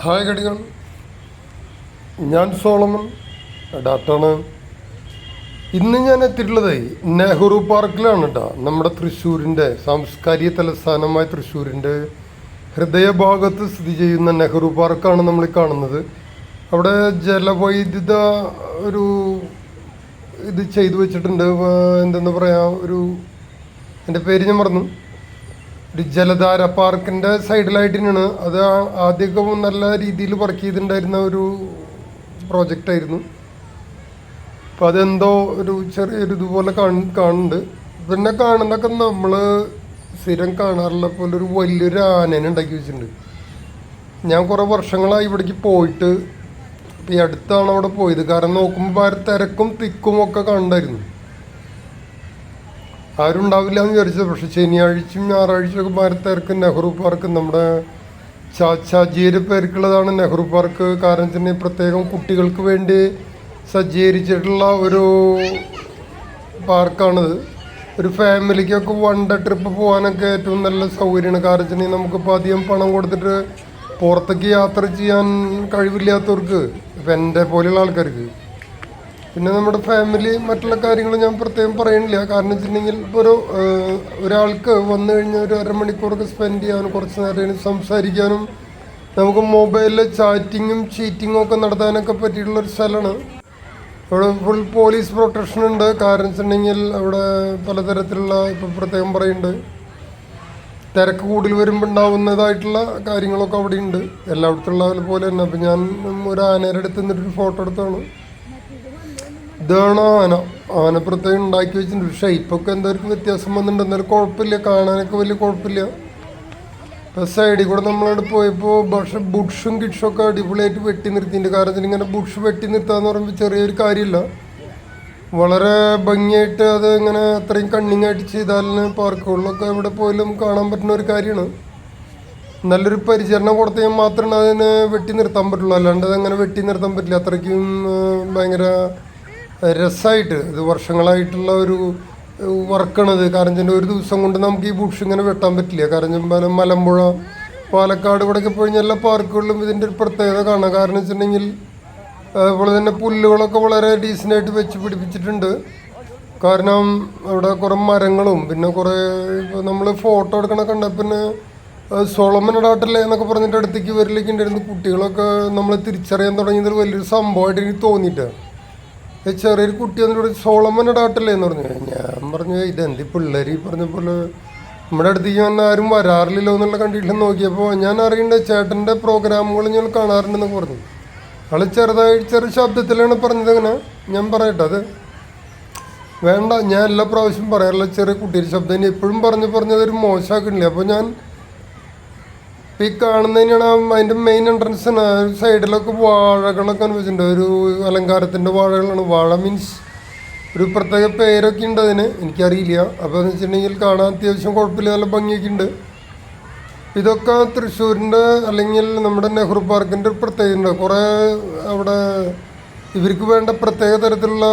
Hi കടികൾ, ഞാൻ Solomon ഡാക്ടറാണ്. ഇന്ന് ഞാൻ എത്തിയിട്ടുള്ളത് നെഹ്റു പാർക്കിലാണ് കേട്ടോ. നമ്മുടെ തൃശ്ശൂരിൻ്റെ സാംസ്കാരിക തലസ്ഥാനമായ തൃശ്ശൂരിൻ്റെ ഹൃദയഭാഗത്ത് സ്ഥിതി ചെയ്യുന്ന നെഹ്റു പാർക്കാണ് നമ്മൾ കാണുന്നത്. അവിടെ ജലവൈദ്യുത ഒരു ഇത് ചെയ്തു വെച്ചിട്ടുണ്ട്. എന്തെന്ന് പറയാം, എൻ്റെ പേര് ഞാൻ മറന്നു. ഒരു ജലധാര പാർക്കിൻ്റെ സൈഡിലായിട്ട് തന്നെയാണ് അത്. ആദ്യമൊക്കെ നല്ല രീതിയിൽ വർക്ക് ചെയ്തിട്ടുണ്ടായിരുന്ന ഒരു പ്രോജക്റ്റായിരുന്നു. അപ്പം അതെന്തോ ഒരു ചെറിയൊരു ഇതുപോലെ കാണുന്നുണ്ട്. പിന്നെ കാണുന്നതൊക്കെ നമ്മൾ സ്ഥിരം കാണാറുള്ള പോലെ ഒരു വലിയൊരു ആനേനെ ഉണ്ടാക്കി വെച്ചിട്ടുണ്ട്. ഞാൻ കുറേ വർഷങ്ങളായി ഇവിടേക്ക് പോയിട്ട് ഇപ്പം ഈ അടുത്താണ് അവിടെ പോയത്. കാരണം നോക്കുമ്പോൾ തിരക്കും തിക്കും ഒക്കെ കണ്ടായിരുന്നു. ആരും ഉണ്ടാവില്ല എന്ന് വിചാരിച്ചത്. പക്ഷേ ശനിയാഴ്ചയും ഞായറാഴ്ചയൊക്കെ ഭാരതത്തിരക്ക് നെഹ്റു പാർക്ക്, നമ്മുടെ ചാച്ചാജിയുടെ പേർക്കുള്ളതാണ് നെഹ്റു പാർക്ക്. കാരണം തന്നെ പ്രത്യേകം കുട്ടികൾക്ക് വേണ്ടി സജ്ജീകരിച്ചിട്ടുള്ള ഒരു പാർക്കാണിത്. ഒരു ഫാമിലിക്കൊക്കെ വൺ ഡേ ട്രിപ്പ് പോകാനൊക്കെ ഏറ്റവും നല്ല സൗകര്യമാണ്. കാരണം വെച്ചിട്ടുണ്ടെങ്കിൽ നമുക്കിപ്പോൾ അധികം പണം കൊടുത്തിട്ട് പുറത്തേക്ക് യാത്ര ചെയ്യാൻ കഴിവില്ലാത്തവർക്ക്, ഇപ്പം എൻ്റെ പോലെയുള്ള ആൾക്കാർക്ക്, പിന്നെ നമ്മുടെ ഫാമിലി മറ്റുള്ള കാര്യങ്ങൾ ഞാൻ പ്രത്യേകം പറയണില്ല. കാരണം വെച്ചിട്ടുണ്ടെങ്കിൽ ഇപ്പോൾ ഒരാൾക്ക് വന്നു കഴിഞ്ഞാൽ ഒരു അരമണിക്കൂറൊക്കെ സ്പെൻഡ് ചെയ്യാനും കുറച്ച് നേരം സംസാരിക്കാനും നമുക്ക് മൊബൈലിൽ ചാറ്റിങ്ങും ചീറ്റിങ്ങും ഒക്കെ നടത്താനൊക്കെ പറ്റിയിട്ടുള്ളൊരു സ്ഥലമാണ്. അവിടെ ഫുൾ പോലീസ് പ്രൊട്ടക്ഷൻ ഉണ്ട്. കാരണം വെച്ചിട്ടുണ്ടെങ്കിൽ അവിടെ പലതരത്തിലുള്ള, ഇപ്പോൾ പ്രത്യേകം പറയുന്നുണ്ട്, തിരക്ക് കൂടുതൽ വരുമ്പോൾ ഉണ്ടാവുന്നതായിട്ടുള്ള കാര്യങ്ങളൊക്കെ അവിടെ ഉണ്ട്. എല്ലായിടത്തുള്ള പോലെ തന്നെ. അപ്പം ഞാൻ ഒരു ആനയുടെ അടുത്ത് നിന്നിട്ടൊരു ഫോട്ടോ എടുത്താണ്. ഇതാണ് ആന പ്രത്യേകം ഉണ്ടാക്കി വെച്ചിട്ടുണ്ട്. ഷേപ്പൊക്കെ എന്തായാലും വ്യത്യാസം വന്നിട്ടുണ്ട്. എന്നാലും കുഴപ്പമില്ല, കാണാനൊക്കെ വലിയ കുഴപ്പമില്ല. ഇപ്പം സൈഡിൽ കൂടെ നമ്മളവിടെ പോയപ്പോൾ പക്ഷേ ബുഷും കിഡ്ഷൊക്കെ അടിപൊളിയായിട്ട് വെട്ടി നിർത്തിയിട്ടുണ്ട്. കാരണം ഇങ്ങനെ ബുഷ് വെട്ടി നിർത്താന്ന് പറയുമ്പോൾ ചെറിയൊരു കാര്യമില്ല. വളരെ ഭംഗിയായിട്ട് അത് ഇങ്ങനെ അത്രയും കണ്ണിങ്ങായിട്ട് ചെയ്താലിന് പാർക്കുകളിലൊക്കെ എവിടെ പോയാലും കാണാൻ പറ്റുന്ന ഒരു കാര്യമാണ്. നല്ലൊരു പരിചരണം കൊടുത്താൽ മാത്രമേ അതിനെ വെട്ടി നിർത്താൻ പറ്റുള്ളൂ. അല്ലാണ്ട് അതങ്ങനെ വെട്ടി നിർത്താൻ പറ്റില്ല. അത്രയ്ക്കും ഭയങ്കര രസമായിട്ട്, ഇത് വർഷങ്ങളായിട്ടുള്ള ഒരു വർക്കാണത്. കാരണം ഒരു ദിവസം കൊണ്ട് നമുക്ക് ഈ ബുഷ് ഇങ്ങനെ വെട്ടാൻ പറ്റില്ല. കാരണം മലമ്പുഴ, പാലക്കാട് ഇവിടെയൊക്കെ പോയി എല്ലാ പാർക്കുകളിലും ഇതിൻ്റെ ഒരു പ്രത്യേകത കാണാം. കാരണം വെച്ചിട്ടുണ്ടെങ്കിൽ അതുപോലെ തന്നെ പുല്ലുകളൊക്കെ വളരെ ഡീസൻ്റായിട്ട് വെച്ച് പിടിപ്പിച്ചിട്ടുണ്ട്. കാരണം അവിടെ കുറേ മരങ്ങളും പിന്നെ കുറേ, ഇപ്പോൾ നമ്മൾ ഫോട്ടോ എടുക്കണ കണ്ട പിന്നെ സോളമൻ ഡാട്ടല്ലേ എന്നൊക്കെ പറഞ്ഞിട്ട് അടുത്തേക്ക് വരലേക്ക് ഉണ്ടായിരുന്നു. കുട്ടികളൊക്കെ നമ്മൾ തിരിച്ചറിയാൻ തുടങ്ങിയത് വലിയൊരു സംഭവമായിട്ട് എനിക്ക് തോന്നിയിട്ട്. ചെറിയൊരു കുട്ടി വന്നിട്ട് സോളമൻ ഡാട്ടല്ലേ എന്ന് പറഞ്ഞു. ഞാൻ പറഞ്ഞു ഇതെന്ത് പിള്ളേർ പറഞ്ഞ പോലെ നമ്മുടെ അടുത്തേക്ക് വന്നാൽ ആരും വരാറില്ലല്ലോ എന്നുള്ള കണ്ടിട്ട് നോക്കിയപ്പോൾ ഞാൻ അറിയേണ്ട ചേട്ടൻ്റെ പ്രോഗ്രാമുകൾ ഞാൻ കാണാറുണ്ടെന്നൊക്കെ പറഞ്ഞു. ആൾ ചെറിയ ശബ്ദത്തിലാണ് പറഞ്ഞത്. അങ്ങനെ ഞാൻ പറയട്ടെ, അത് വേണ്ട, ഞാൻ എല്ലാ പ്രാവശ്യം പറയാറില്ല ചെറിയ കുട്ടിയുടെ ശബ്ദം. എപ്പോഴും പറഞ്ഞതൊരു മോശമാക്കണില്ല. അപ്പോൾ ഞാൻ ഈ കാണുന്നതിനാണ് അതിൻ്റെ മെയിൻ എൻട്രൻസിന് സൈഡിലൊക്കെ വാഴകളൊക്കെ വെച്ചിട്ടുണ്ട്. ഒരു അലങ്കാരത്തിൻ്റെ വാഴകളാണ്. വാഴ മീൻസ് ഒരു പ്രത്യേക പേരൊക്കെ ഉണ്ട് അതിന്, എനിക്കറിയില്ല. അപ്പോൾ എന്ന് വെച്ചിട്ടുണ്ടെങ്കിൽ കാണാൻ അത്യാവശ്യം കുഴപ്പമില്ല, നല്ല ഭംഗിയൊക്കെ ഉണ്ട്. ഇതൊക്കെ തൃശ്ശൂരിൻ്റെ അല്ലെങ്കിൽ നമ്മുടെ നെഹ്റു പാർക്കിൻ്റെ ഒരു പ്രത്യേകത. കുറേ അവിടെ ഇവർക്ക് വേണ്ട പ്രത്യേക തരത്തിലുള്ള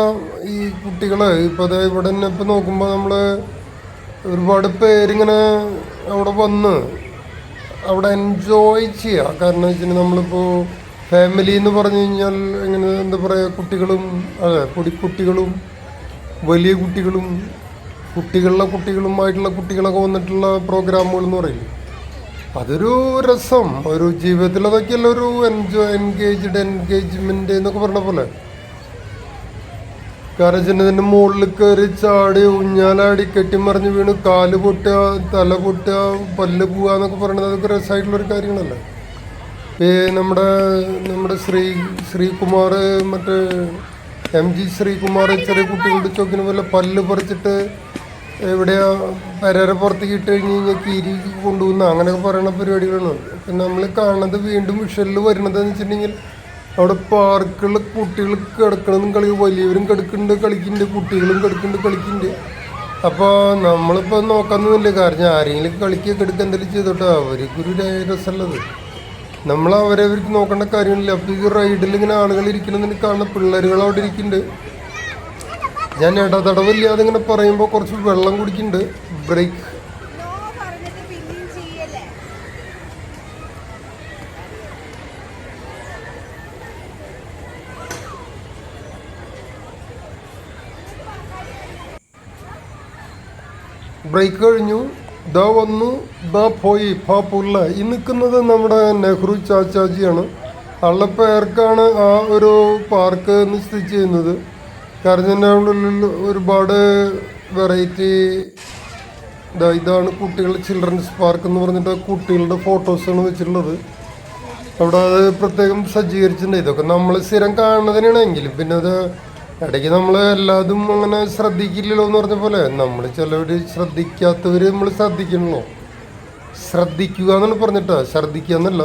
ഈ കുട്ടികൾ ഇപ്പോൾ അത് ഇവിടെ തന്നെ ഇപ്പോൾ നോക്കുമ്പോൾ നമ്മൾ ഒരുപാട് പേരിങ്ങനെ അവിടെ വന്ന് അവിടെ എൻജോയ് ചെയ്യുക. കാരണം വെച്ചിട്ടുണ്ടെങ്കിൽ നമ്മളിപ്പോൾ ഫാമിലി എന്ന് പറഞ്ഞു കഴിഞ്ഞാൽ എങ്ങനെ എന്താ പറയുക, കുട്ടികളും പൊടിക്കുട്ടികളും വലിയ കുട്ടികളും കുട്ടികളുമായിട്ടുള്ള കുട്ടികളൊക്കെ വന്നിട്ടുള്ള പ്രോഗ്രാമുകൾ എന്ന് പറയില്ലേ, അതൊരു രസം. ഒരു ജീവിതത്തിൽ അതൊക്കെയല്ല ഒരു എൻഗേജ്മെൻറ്റ് എന്നൊക്കെ പറഞ്ഞ പോലെ. കാരണം വെച്ചിട്ടുണ്ടെങ്കിൽ മുകളിൽ കയറി ചാടി ഊഞ്ഞാലാടി കെട്ടിമറിഞ്ഞ് വീണ് കാല് പൊട്ടുക, തല പൊട്ടുക, പല്ല് പോവുക എന്നൊക്കെ പറയുന്നത് അതൊക്കെ രസമായിട്ടുള്ളൊരു കാര്യങ്ങളല്ലേ. നമ്മുടെ ശ്രീകുമാർ, മറ്റേ MG ശ്രീകുമാർ ചെറിയ കുട്ടികളുടെ ചോക്കിന് പോലെ പല്ല് പറിച്ചിട്ട് എവിടെയാ പെരേര പുറത്തേക്ക് ഇട്ട് കഴിഞ്ഞാൽ കീരി കൊണ്ടുപോകുന്ന അങ്ങനെയൊക്കെ പറയുന്ന പരിപാടികളാണ്. പിന്നെ നമ്മൾ കാണുന്നത് വീണ്ടും വിഷ്വലിൽ വരുന്നതെന്ന് വെച്ചിട്ടുണ്ടെങ്കിൽ അവിടെ പാർക്കുകളിൽ കുട്ടികൾ കിടക്കണമെന്നും വലിയവരും കിടക്കുന്നുണ്ട് കളിക്കുന്നുണ്ട്, കുട്ടികളും കളിക്കുന്നുണ്ട്. അപ്പോൾ നമ്മളിപ്പോൾ നോക്കാനൊന്നുമില്ല. കാരണം ആരെങ്കിലും കിടക്കുക എന്തെങ്കിലും ചെയ്തോട്ടെ, അവർക്കൊരു രസമുള്ളത്. നമ്മൾ അവരവർക്ക് നോക്കേണ്ട കാര്യമില്ല. അപ്പോൾ ഈ റൈഡിൽ ഇങ്ങനെ ആളുകൾ ഇരിക്കണമെന്ന് കാണുന്ന പിള്ളേരുകൾ അവിടെ ഇരിക്കുന്നുണ്ട്. ഞാൻ ഇടതടവില്ലാതെ ഇങ്ങനെ പറയുമ്പോൾ കുറച്ച് വെള്ളം കുടിക്കുന്നുണ്ട്. ബ്രേക്ക് ബ്രേക്ക് കഴിഞ്ഞു, ദാ വന്നു, ദാ പോയി പുള്ള. ഈ നിൽക്കുന്നത് നമ്മുടെ നെഹ്റു ചാച്ചാജിയാണ്. ആളുടെ പേർക്കാണ് ആ ഒരു പാർക്ക് സ്ഥിതി ചെയ്യുന്നത്. കാരണം ഉള്ളിൽ ഒരുപാട് വെറൈറ്റി ഇതാണ് കുട്ടികളുടെ ചിൽഡ്രൻസ് പാർക്ക് എന്ന് പറഞ്ഞിട്ട് കുട്ടികളുടെ ഫോട്ടോസാണ് വെച്ചിട്ടുള്ളത്. അവിടെ അത് പ്രത്യേകം സജ്ജീകരിച്ചിട്ടുണ്ട്. ഇതൊക്കെ നമ്മൾ സ്ഥിരം കാണുന്നതിനാണെങ്കിലും പിന്നെ അത് ഇടയ്ക്ക് നമ്മൾ എല്ലാതും അങ്ങനെ ശ്രദ്ധിക്കില്ലല്ലോ എന്ന് പറഞ്ഞ പോലെ നമ്മൾ ചിലവർ ശ്രദ്ധിക്കാത്തവർ നമ്മൾ ശ്രദ്ധിക്കണല്ലോ. ശ്രദ്ധിക്കുക എന്നാണ് പറഞ്ഞിട്ടാ, ശ്രദ്ധിക്കുക എന്നല്ല.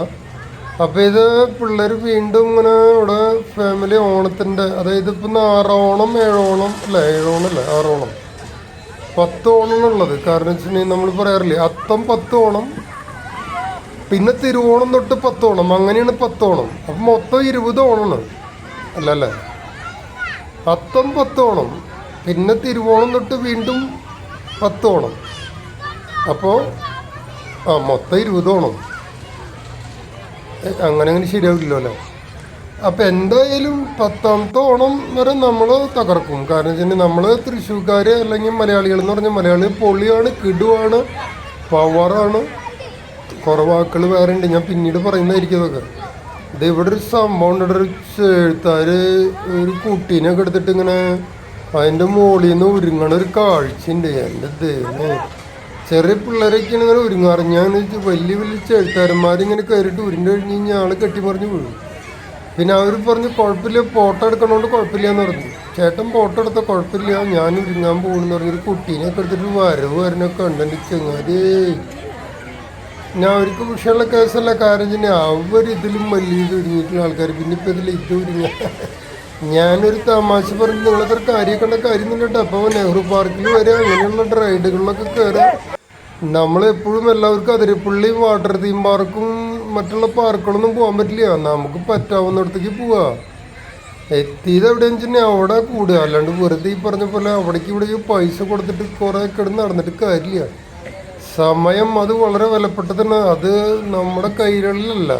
അപ്പോൾ ഇത് പിള്ളേർ വീണ്ടും ഇങ്ങനെ ഇവിടെ ഫാമിലി ഓണത്തിൻ്റെ, അതായത് ഇപ്പം 6 ഓണം 7 ഓണം അല്ല 7 ഓണം അല്ല 6 ഓണം 10 ഓണമുള്ളത്. കാരണം വെച്ചിട്ടുണ്ടെങ്കിൽ നമ്മൾ പറയാറില്ലേ അത്തം 10 ഓണം, പിന്നെ തിരുവോണം തൊട്ട് 10 ഓണം, അങ്ങനെയാണ് 10 ഓണം. അപ്പം മൊത്തം 20 ഓണമാണ് അല്ലല്ലേ. അത്തം 10 ഓണം, പിന്നെ തിരുവോണം തൊട്ട് വീണ്ടും 10 ഓണം. അപ്പോൾ മൊത്തം 20 ഓണം. അങ്ങനെ ശരിയാവില്ലല്ലോ അല്ലേ. അപ്പം എന്തായാലും 10ാമത്തെ ഓണം വരെ നമ്മൾ തകർക്കും. കാരണം വെച്ചിട്ടുണ്ടെങ്കിൽ നമ്മൾ തൃശ്ശൂർക്കാർ അല്ലെങ്കിൽ മലയാളികൾ എന്ന് പറഞ്ഞാൽ മലയാളി പൊളിയാണ്, കിടുവാണ്, പവറാണ്. കുറേ വാക്കുകൾ വേറെ ഉണ്ട്, ഞാൻ പിന്നീട് പറയുന്നതായിരിക്കും അതൊക്കെ. ഇത് ഇവിടെ ഒരു സംഭവം ഉണ്ട്. ഒരു എഴുത്താർ ഒരു കുട്ടീനൊക്കെ എടുത്തിട്ട് ഇങ്ങനെ അതിൻ്റെ മുകളിൽ നിന്ന് ഒരുങ്ങണ ഒരു കാഴ്ചയുണ്ട്. എൻ്റെ ദൈവമേ, ചെറിയ പിള്ളേരൊക്കെയാണ് ഇങ്ങനെ ഒരുങ്ങാറ്. ഞാൻ വലിയ വലിയ എഴുത്താരന്മാരിങ്ങനെ കയറിയിട്ട് ഉരുണ്ട് കഴിഞ്ഞ് കഴിഞ്ഞാൽ ആൾ കെട്ടിമറിഞ്ഞ് വീഴും. പിന്നെ അവർ പറഞ്ഞ് കുഴപ്പമില്ല, ഫോട്ടോ എടുക്കണോണ്ട് കുഴപ്പമില്ല എന്ന് പറഞ്ഞു. ചേട്ടൻ ഫോട്ടോ എടുത്താൽ കുഴപ്പമില്ല, ഞാൻ ഒരുങ്ങാൻ പോകുമെന്ന് പറഞ്ഞൊരു കുട്ടീനൊക്കെ എടുത്തിട്ട് വരനൊക്കെ ഉണ്ട്. എൻ്റെ ചങ്ങാതി ഞാൻ അവർക്ക് വിഷയമുള്ള കേസല്ല. കാരണം തന്നെ അവരിതിലും വലിയ ഒരുങ്ങിയിട്ടുള്ള ആൾക്കാർ, പിന്നെ ഇപ്പം ഇതിൽ ഇത് ഒരുങ്ങ. ഞാനൊരു തമാശ പറഞ്ഞ് നിങ്ങളത്ര കാര്യമൊക്കെ കാര്യമൊന്നുമില്ല കേട്ടോ. അപ്പോൾ നെഹ്റു പാർക്കിൽ വരെ അങ്ങനെയുള്ള റൈഡുകളിലൊക്കെ കയറാം. നമ്മളെപ്പോഴും എല്ലാവർക്കും അതിരപ്പള്ളി വാട്ടർ തീം പാർക്കും മറ്റുള്ള പാർക്കുകളൊന്നും പോകാൻ പറ്റില്ല. നമുക്ക് പറ്റാവുന്നിടത്തേക്ക് പോവാ. എത്തിയത് എവിടെയെന്ന് വെച്ചിട്ടുണ്ടെങ്കിൽ അവിടെ കൂടുക. അല്ലാണ്ട് വെറുതെ ഈ പറഞ്ഞ പോലെ അവിടേക്ക് ഇവിടേക്ക് പൈസ കൊടുത്തിട്ട് കുറേ കിടന്ന് നടന്നിട്ട് കാര്യമില്ല. സമയം അത് വളരെ വിലപ്പെട്ടതാണ്. അത് നമ്മുടെ കൈകളിലല്ല.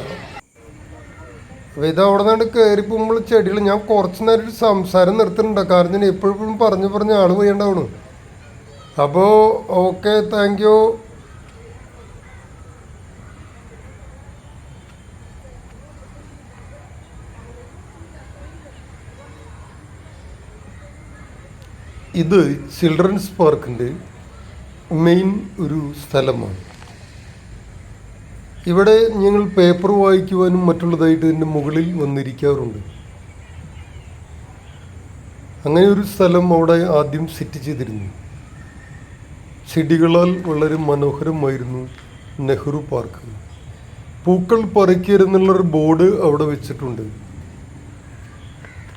അപ്പോൾ ഇത് അവിടെ നിന്നാണ്ട് കയറി പോകുമ്പോൾ ചെടികൾ ഞാൻ കുറച്ച് നേരം ഒരു സംസാരം നിർത്തുന്നുണ്ട്. കാരണം ഞാൻ എപ്പോഴും പറഞ്ഞ് ആൾ പോയണ്ടാവണം. അപ്പോൾ ഓക്കെ, താങ്ക് യു. ഇത് ചിൽഡ്രൻസ് പാർക്കിൻ്റെ മെയിൻ ഒരു സ്ഥലമാണ്. ഇവിടെ ഞങ്ങൾ പേപ്പർ വായിക്കുവാനും മറ്റുള്ളതായിട്ട് ഇതിൻ്റെ മുകളിൽ വന്നിരിക്കാറുണ്ട്. അങ്ങനെ ഒരു സ്ഥലം അവിടെ ആദ്യം സെറ്റ് ചെയ്തിരുന്നു. ചെടികളാൽ വളരെ മനോഹരമായിരുന്നു നെഹ്റു പാർക്ക്. പൂക്കൾ പറിക്കരുതെന്നുള്ളൊരു ബോർഡ് അവിടെ വെച്ചിട്ടുണ്ട്.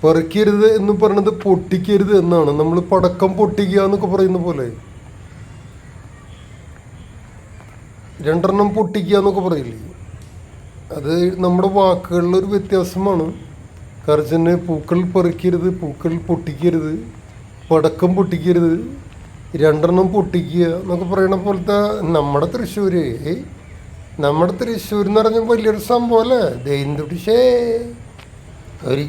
പറിക്കരുത് എന്ന് പറയുന്നത് പൊട്ടിക്കരുത് എന്നാണ്. നമ്മൾ പടക്കം പൊട്ടിക്കുക എന്നൊക്കെ പറയുന്ന പോലെ 2 പൊട്ടിക്കുക എന്നൊക്കെ പറയില്ലേ, അത് നമ്മുടെ വാക്കുകളിലൊരു വ്യത്യാസമാണ്. കാരണം പൂക്കൾ പറിക്കരുത്, പൂക്കൾ പൊട്ടിക്കരുത്, പടക്കം പൊട്ടിക്കരുത്, 2 പൊട്ടിക്കുക എന്നൊക്കെ പറയണ പോലത്തെ നമ്മുടെ തൃശ്ശൂർ എന്ന് പറഞ്ഞാൽ വലിയൊരു സംഭവം അല്ലേ. ദൈന്തുടിശേ ഒരു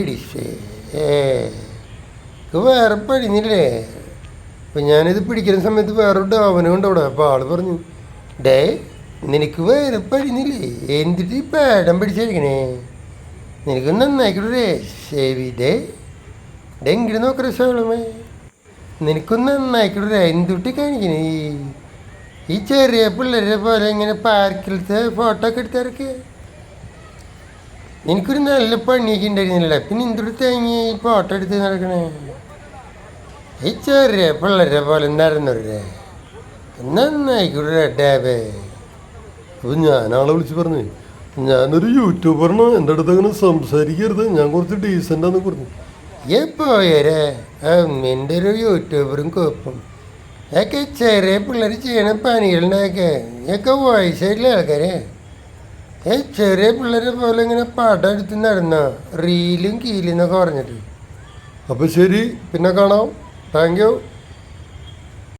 ഡിഷേ വേറെ പഴിഞ്ഞില്ലേ. അപ്പം ഞാനിത് പിടിക്കുന്ന സമയത്ത് വേറൊരു ഡാവനുണ്ട് അവിടെ. അപ്പോൾ ആൾ പറഞ്ഞു, ഡേ നിനക്ക് വേറെ പഴിഞ്ഞില്ലേ, എന്തിട്ട് ഈ പേടം പിടിച്ചിരിക്കണേ, നിനക്ക് നന്നായിക്കോട്ടെ സേവി ഡേ എങ്കിലും നോക്കറ സോളമേ, നിനക്കൊന്ന് നന്നായിക്കോട്ടെ എന്തുട്ടി കാണിക്കണേ. ഈ ചെറിയ പിള്ളേരെ പോലെ ഇങ്ങനെ പാർക്കിലത്തെ ഫോട്ടോ ഒക്കെ എടുത്തിറക്കിയ എനിക്കൊരു നല്ല പണിയൊക്കെ ഉണ്ടായിരുന്നില്ല. പിന്നെ എന്തൊരു തേങ്ങി ഈ ഫോട്ടോ എടുത്ത് നടക്കണേ. ഈ ചെറിയ പിള്ളേരെ പോലെ നടന്നവരെ നന്നായിക്കോട്ടെ ഡാബേ. അപ്പോൾ ഞാനാളെ വിളിച്ച് പറഞ്ഞു, ഞാനൊരു യൂട്യൂബറാണ്, എൻ്റെ അടുത്ത് അങ്ങനെ സംസാരിക്കരുത്, ഞാൻ കുറച്ച് ഡീസൻ്റാന്ന് പറഞ്ഞു. പോയരെ എൻ്റെ ഒരു യൂട്യൂബറും കുഴപ്പം ഒക്കെ ചെറിയ പിള്ളേർ ചെയ്യണ പണികളുണ്ടാക്കെ ഒക്കെ വയസ്സായിട്ടുള്ള ആൾക്കാരെ ചെറിയ പിള്ളേരെ പോലെ ഇങ്ങനെ പടം എടുത്ത് നടന്ന റീലും കീലും എന്നൊക്കെ പറഞ്ഞിട്ട്. അപ്പോൾ ശരി, പിന്നെ കാണാം. Thank you.